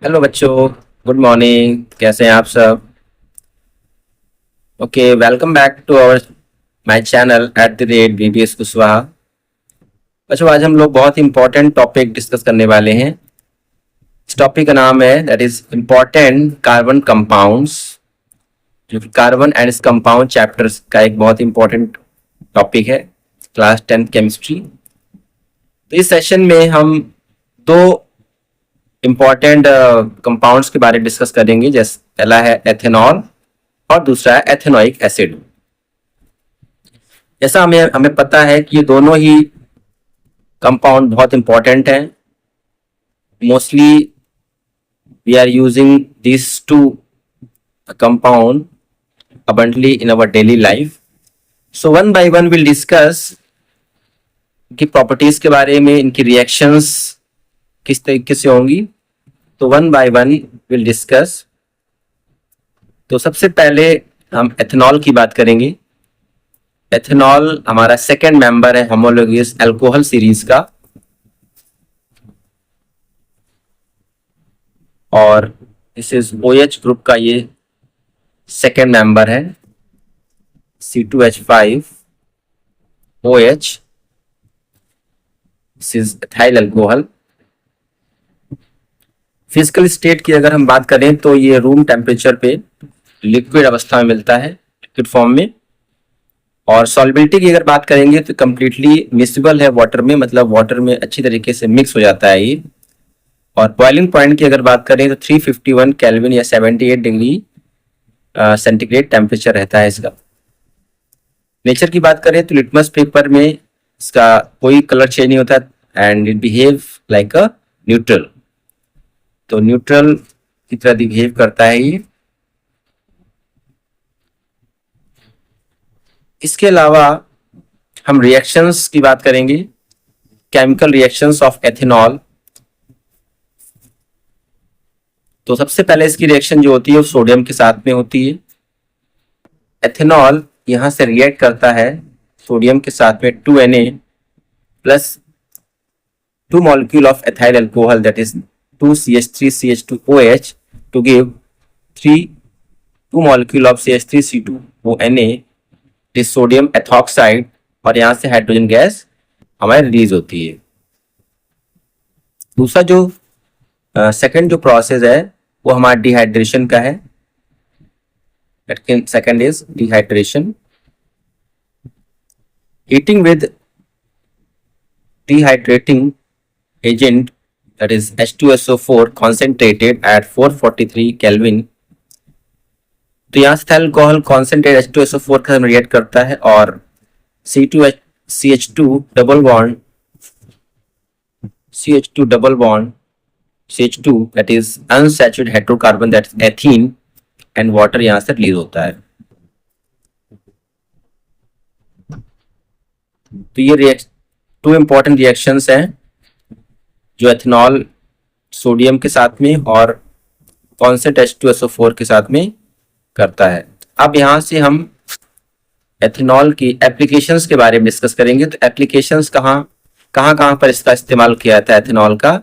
Hello बच्चों। Good morning. कैसे हैं आप सब? Okay, welcome back to our my channel @BBS Kushwaha. बच्चों, आज हम लोग बहुत इंपॉर्टेंट टॉपिक डिस्कस करने वाले हैं। इस टॉपिक का नाम है that is important carbon compounds, जो कि कार्बन एंड इस कंपाउंड चैप्टर्स का एक बहुत इंपॉर्टेंट टॉपिक है, क्लास 10th केमिस्ट्री। तो इस सेशन में हम दो इम्पॉर्टेंट कंपाउंड्स के बारे में डिस्कस करेंगे, जैसे पहला है एथेनॉल और दूसरा है एथेनोइक एसिड। जैसा हमें हमें पता है कि ये दोनों ही कंपाउंड बहुत इंपॉर्टेंट हैं। Mostly we are using this two compound abundantly in our daily life. So one by one we'll discuss की प्रॉपर्टीज के बारे में, इनकी रिएक्शंस किस तरीके से होंगी। तो one by one will discuss. तो सबसे पहले हम एथेनॉल की बात करेंगे। एथेनॉल हमारा सेकेंड मेंबर है होमोलोगस अल्कोहल सीरीज का, और दिस इज OH ग्रुप का ये सेकेंड मेंबर है, C2H5OH। This is ethyl alcohol. Physical state की अगर हम बात करें तो ये रूम टेम्परेचर पे लिक्विड अवस्था में मिलता है, लिक्विड फॉर्म में। और सॉल्युबिलिटी की अगर बात करेंगे तो कम्प्लीटली मिसिबल है वाटर में, मतलब वाटर में अच्छी तरीके से मिक्स हो जाता है ये। और बॉइलिंग पॉइंट की अगर बात करें तो 351 केल्विन या 78 डिग्री सेंटीग्रेड टेम्परेचर रहता है इसका। नेचर की बात करें तो लिटमस पेपर में इसका कोई कलर चेंज नहीं होता and it behave like a neutral. तो न्यूट्रल की तरह बिहेव करता है ये। इसके अलावा हम रिएक्शंस की बात करेंगे, केमिकल रिएक्शंस ऑफ एथेनॉल। तो सबसे पहले इसकी रिएक्शन जो होती है वो सोडियम के साथ में होती है। एथेनॉल यहां से रिएक्ट करता है सोडियम के साथ में 2Na plus 2 molecule of ethyl alcohol, that is 2CH3CH2OH, to give 2 molecule of CH3C2ONA, it is sodium ethoxide, और यहां से हाइड्रोजन गैस हमारे रिलीज होती है। दूसरा जो सेकंड जो प्रोसेस है वो हमारा डिहाइड्रेशन का है। Second is dehydration. Heating with dehydrating agent, that is H2SO4 concentrated at 443 Kelvin। तो यहाँ से अल्कोहल कॉन्सेंट्रेट H2SO4 के साथ रिएक्ट करता है और CH2 double bond CH2 that is unsaturated hydrocarbon, that is ethene, and water यहाँ से रिलीज होता है। तो ये टू इंपॉर्टेंट रिएक्शंस हैं जो एथेनॉल सोडियम के साथ में और कॉन्सेंट H2SO4 के साथ में करता है। अब यहाँ से हम एथेनॉल की एप्लीकेशंस के बारे में डिस्कस करेंगे। तो एप्लीकेशंस कहाँ पर इसका इस्तेमाल किया जाता है एथेनॉल का,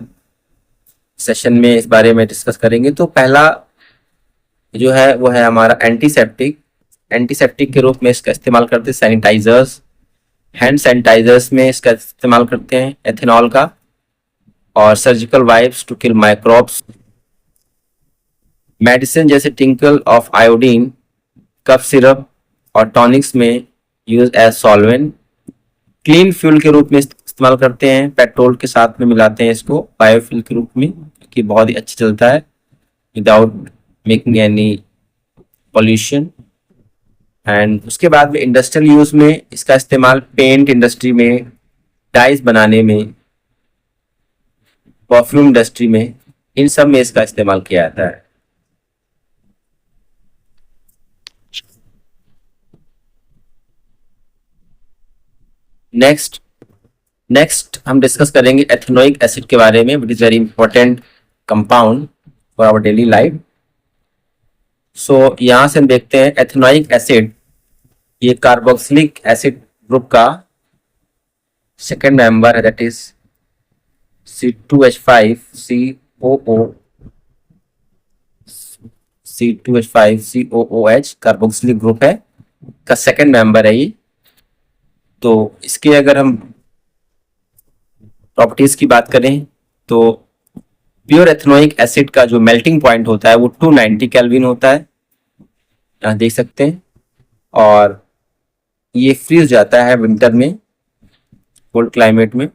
सेशन में इस बारे में डिस्कस करेंगे। तो पहला जो है वो है हमारा एंटीसेप्टिक के रूप में इसका इस्तेमाल करते हैं। सैनिटाइजर्स, हैंड सैनिटाइजर्स में इसका इस्तेमाल करते हैं एथेनॉल का, और surgical wipes to kill microbes. Medicine जैसे tincture of iodine, cough syrup और टॉनिक्स में use as solvent. Clean fuel के रूप में इस्तेमाल करते हैं, पेट्रोल के साथ में मिलाते हैं इसको बायोफ्यूल के रूप में, कि बहुत ही अच्छा चलता है without making any pollution. And उसके बाद में इंडस्ट्रियल यूज में इसका इस्तेमाल पेंट इंडस्ट्री में, डाइज बनाने में, परफ्यूम इंडस्ट्री में, इन सब में इसका इस्तेमाल किया जाता है। नेक्स्ट हम डिस्कस करेंगे एथेनोइक एसिड के बारे में, which is very important compound for our daily life. So यहां से हम देखते हैं एथेनोइक एसिड, ये कार्बोक्सिलिक एसिड ग्रुप का सेकेंड मेंबर है, that is C2H5COO C2H5 COOH carboxylic group है का सेकंड मेंबर है ये। तो इसके अगर हम प्रॉपर्टीज की बात करें तो प्योर एथेनोइक एसिड का जो मेल्टिंग पॉइंट होता है वो 290 केल्विन होता है, यहाँ देख सकते हैं। और ये फ्रीज जाता है विंटर में, कोल्ड क्लाइमेट में,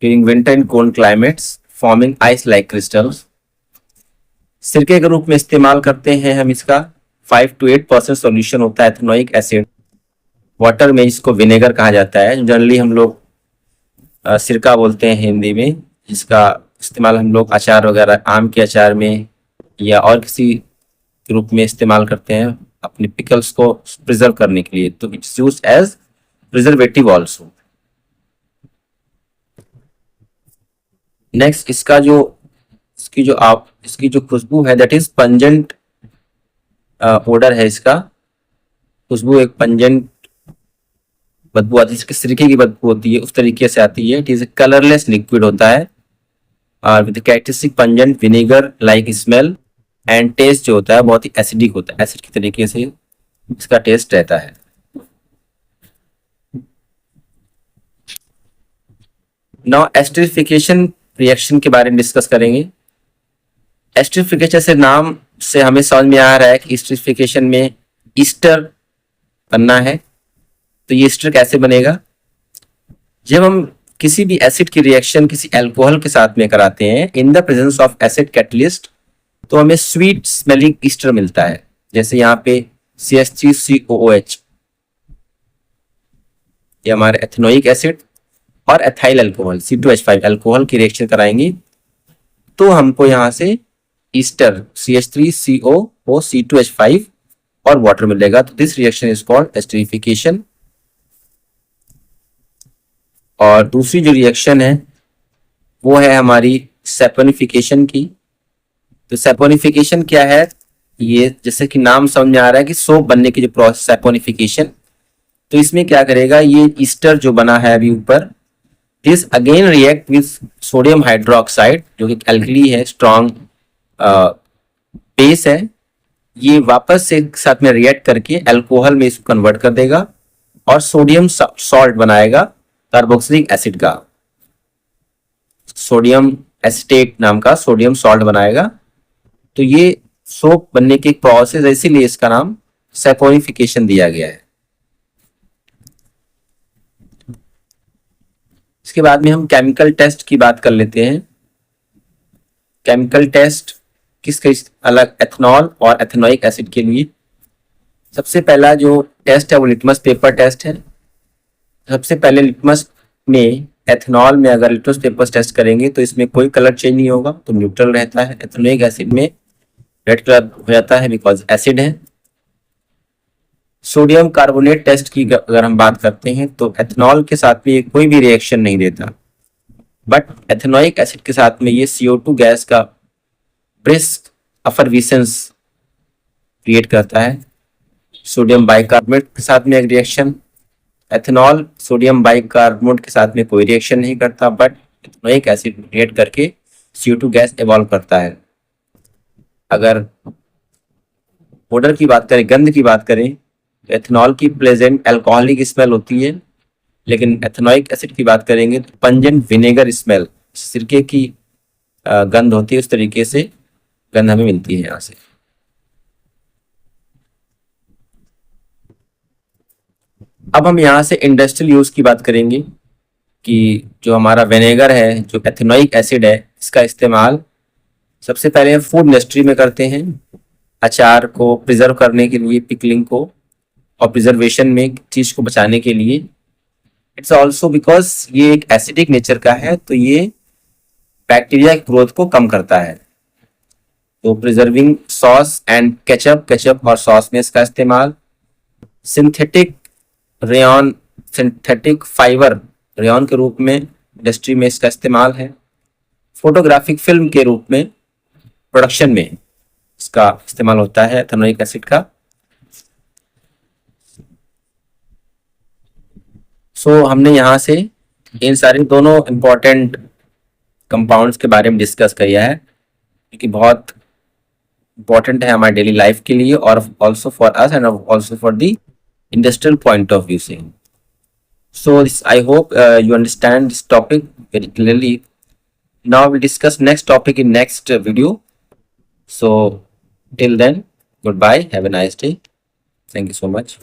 during winter in cold climates forming ice like crystals. सिरके के रूप में इस्तेमाल करते हैं हम इसका। 5 to 8% सोल्यूशन होता है एथेनोइक एसिड वाटर में, इसको विनेगर कहा जाता है। जनरली हम लोग सिरका बोलते हैं हिंदी में, जिसका इस्तेमाल हम लोग अचार वगैरह, आम के अचार में या और किसी रूप में इस्तेमाल करते हैं अपने पिकल्स को प्रिजर्व करने के लिए। तो it's use as preservative also. Next इसकी जो खुशबू है दैट इज पंजेंट ओडर है इसका। खुशबू एक पंजेंट बदबू आती है, जिसके सिरके की बदबू होती है उस तरीके से आती है। It is a colourless liquid होता है और with characteristic pungent vinegar like smell and taste जो होता है बहुत ही एसिडिक होता है, एसिड की तरीके से इसका टेस्ट रहता है। नाउ एस्टरिफिकेशन रिएक्शन के बारे में डिस्कस करेंगे। एस्टरिफिकेशन से नाम से हमें समझ में आ रहा है कि एस्टरिफिकेशन में ईस्टर बनना है। तो ये ईस्टर कैसे बनेगा? जब हम किसी भी एसिड की रिएक्शन किसी अल्कोहल के साथ में कराते हैं in the presence of acid catalyst, तो हमें स्वीट स्मेलिंग ईस्टर मिलता है। जैसे यहाँ पे CH3COOH, ये हमारे एथेनोइक एसिड और एथाइल अल्कोहल C2H5 अल्कोहल की रिएक्शन कराएंगे तो हमको यहाँ से ईस्टर CH3COO C2H5 और वाटर मिलेगा। तो this reaction is called esterification. और दूसरी जो रिएक्शन है वो है हमारी सैपोनिफिकेशन की। तो सैपोनिफिकेशन क्या है? ये जैसे कि नाम समझ में आ रहा है कि सोप बनने की जो प्रोसेस सैपोनिफिकेशन। तो इसमें क्या करेगा, ये ईस्टर जो बना है अभी ऊपर, this again react with sodium hydroxide जो कि एल्कली है, स्ट्रॉन्ग बेस है। ये वापस से साथ में रिएक्ट करके अल्कोहल में इसको कन्वर्ट कर देगा और सोडियम सॉल्ट बनाएगा कार्बोक्सिलिक एसिड का, सोडियम एसिटेट नाम का सोडियम सॉल्ट बनाएगा। तो ये सोप बनने की प्रोसेस है, इसीलिए इसका नाम सैपोनिफिकेशन दिया गया है। इसके बाद में हम केमिकल टेस्ट की बात कर लेते हैं। केमिकल टेस्ट किसके अलग, एथेनॉल और एथेनोइक एसिड के लिए। सबसे पहला जो टेस्ट है वो लिटमस पेपर टेस्ट है। सबसे पहले लिटमस में, एथेनॉल में अगर लिटमस पेपर टेस्ट करेंगे तो इसमें कोई कलर चेंज नहीं होगा, तो न्यूट्रल रहता है। एथेनोइक एसिड में रेड कलर हो जाता है बिकॉज एसिड है। सोडियम कार्बोनेट टेस्ट की अगर हम बात करते हैं तो एथेनॉल के साथ में ये कोई भी रिएक्शन नहीं देता, बट एथेनोइक एसिड के साथ में ये CO2 गैस का ब्रिस्क अफरविसेंस क्रिएट करता है। सोडियम बाइकार्बोनेट के साथ में एक रिएक्शन, एथेनॉल सोडियम बाइकार्बोनेट के साथ में कोई रिएक्शन नहीं करता, बट एथेनोइक एसिड क्रिएट करके CO2 गैस इवॉल्व करता है। अगर ओडर की बात करें, गंध की बात करें, तो एथेनॉल की प्लेजेंट अल्कोहलिक स्मेल होती है, लेकिन एथेनोइक एसिड की बात करेंगे तो पंजेंट विनेगर स्मेल, सिरके की गंध होती है, उस तरीके से गंध हमें मिलती है यहाँ से। अब हम यहाँ से इंडस्ट्रियल यूज की बात करेंगे कि जो हमारा विनेगर है, जो एथेनोइक एसिड है, इसका इस्तेमाल सबसे पहले फूड इंडस्ट्री में करते हैं अचार को प्रिजर्व करने के लिए, पिकलिंग को और प्रिजर्वेशन में चीज को बचाने के लिए। इट्स ऑल्सो बिकॉज ये एक एसिडिक नेचर का है, तो ये बैक्टीरिया की ग्रोथ को कम करता है। तो प्रिजर्विंग सॉस एंड केचप और सॉस में इसका इस्तेमाल। Synthetic rayon, synthetic fibre rayon के रूप में इंडस्ट्री में इसका इस्तेमाल है। फोटोग्राफिक फिल्म के रूप में प्रोडक्शन में इसका इस्तेमाल होता है एथेनोइक एसिड का। सो हमने यहाँ से इन सारे दोनों इंपॉर्टेंट कंपाउंड्स के बारे में डिस्कस किया है, क्योंकि बहुत इंपॉर्टेंट है हमारे डेली लाइफ के लिए और also for us and also for the industrial point of view से. So this, I hope you understand this topic very clearly. Now we'll discuss next topic in next video. So till then, goodbye. Have a nice day. Thank you so much.